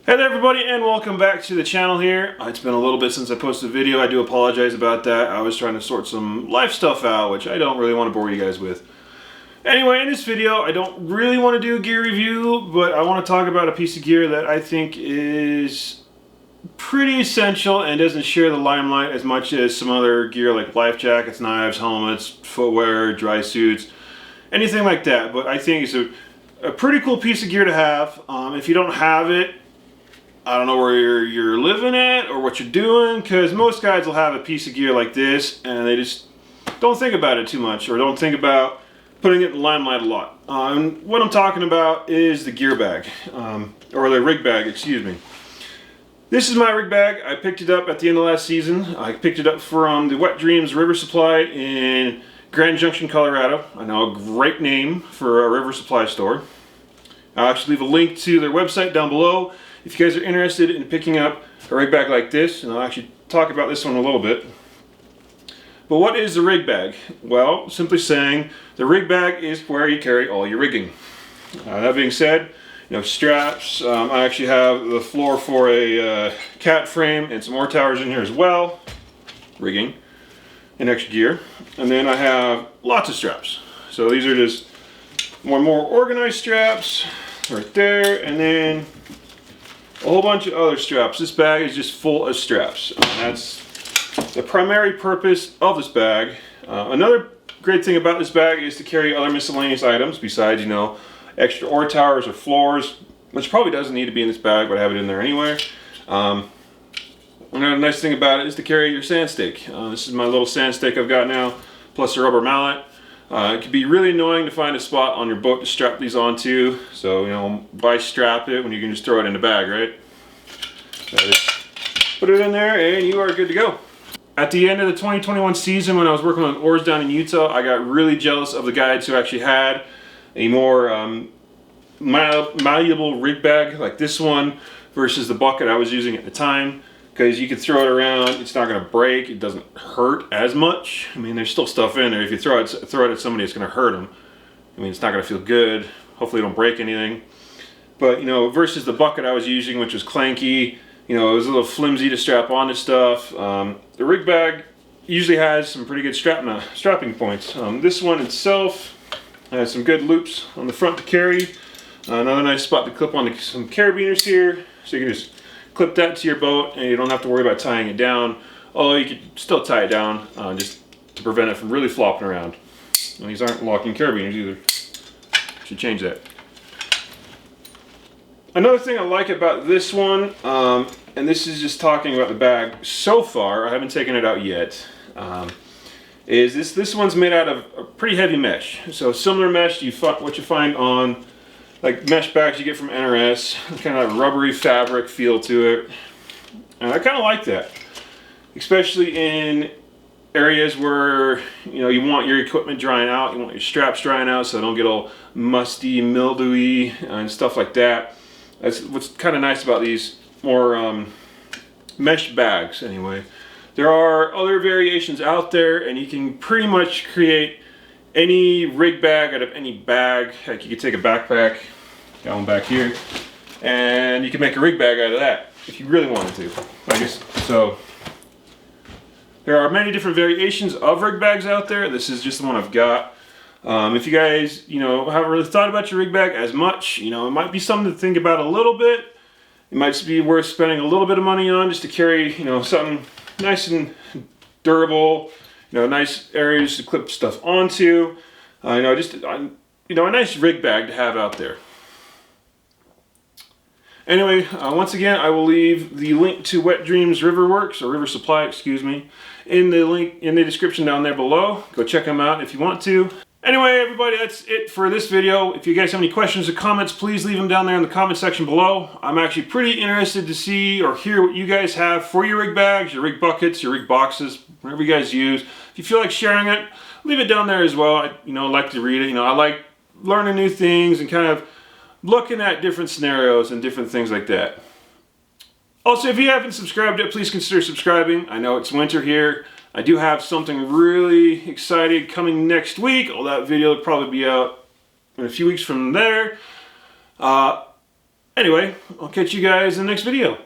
Hey there everybody, and welcome back to the channel here. It's been a little bit since I posted a video. I do apologize about that. I was trying to sort some life stuff out, which I don't really want to bore you guys with. Anyway, in this video, I don't really want to do a gear review, but I want to talk about a piece of gear that I think is pretty essential and doesn't share the limelight as much as some other gear like life jackets, knives, helmets, footwear, dry suits, anything like that. But I think it's a pretty cool piece of gear to have. If you don't have it, I don't know where you're living at or what you're doing, because most guys will have a piece of gear like this and they just don't think about it too much, or don't think about putting it in the limelight a lot. And what I'm talking about is the gear bag, or the rig bag, excuse me. This is my rig bag. I picked it up at the end of last season. I picked it up from the Wet Dreams River Supply in Grand Junction, Colorado. I know, a great name for a river supply store. I'll actually leave a link to their website down below if you guys are interested in picking up a rig bag like this, and I'll actually talk about this one a little bit. But what is the rig bag? Well, simply saying, the rig bag is where you carry all your rigging. That being said, straps. I actually have the floor for a cat frame and some more towers in here as well. Rigging and extra gear. And then I have lots of straps. So these are just more organized straps right there, and then a whole bunch of other straps. This bag is just full of straps. That's the primary purpose of this bag. Another great thing about this bag is to carry other miscellaneous items besides, extra oar towers or floors, which probably doesn't need to be in this bag, but I have it in there anyway. Another nice thing about it is to carry your sand stake. This is my little sand stake I've got now, plus a rubber mallet. It can be really annoying to find a spot on your boat to strap these onto, so why strap it when you can just throw it in the bag, right? So just put it in there and you are good to go. At the end of the 2021 season, when I was working on oars down in Utah, I got really jealous of the guides who actually had a more malleable rig bag like this one versus the bucket I was using at the time. Because you can throw it around, it's not going to break, it doesn't hurt as much. I mean, there's still stuff in there. If you throw it at somebody, it's going to hurt them. I mean, it's not going to feel good. Hopefully it don't break anything. But, versus the bucket I was using, which was clanky, it was a little flimsy to strap onto stuff. The rig bag usually has some pretty good strapping points. This one itself has some good loops on the front to carry. Another nice spot to clip on some carabiners here, so you can just clip that to your boat and you don't have to worry about tying it down. Although you could still tie it down just to prevent it from really flopping around. And these aren't locking carabiners either. Should change that. Another thing I like about this one, and this is just talking about the bag so far, I haven't taken it out yet, is this one's made out of a pretty heavy mesh. So similar mesh what you find on like mesh bags you get from NRS, kind of rubbery fabric feel to it. And I kind of like that, especially in areas where you want your equipment drying out, you want your straps drying out so they don't get all musty, mildewy, and stuff like that. That's what's kind of nice about these more mesh bags anyway. There are other variations out there, and you can pretty much create any rig bag out of any bag. Like you could take a backpack, got one back here, and you can make a rig bag out of that if you really wanted to. I guess so. There are many different variations of rig bags out there. This is just the one I've got. If you guys, haven't really thought about your rig bag as much, it might be something to think about a little bit. It might be worth spending a little bit of money on just to carry, something nice and durable, nice areas to clip stuff onto. Just a nice rig bag to have out there. Anyway, once again, I will leave the link to Wet Dreams River Supply, excuse me, in the description down there below. Go check them out if you want to. Anyway, everybody, that's it for this video. If you guys have any questions or comments, please leave them down there in the comment section below. I'm actually pretty interested to see or hear what you guys have for your rig bags, your rig buckets, your rig boxes, whatever you guys use. If you feel like sharing it, leave it down there as well. I like to read it. I like learning new things and kind of looking at different scenarios and different things like that. Also, if you haven't subscribed yet, please consider subscribing. I know it's winter here. I do have something really exciting coming next week. That video will probably be out in a few weeks from there. Anyway, I'll catch you guys in the next video.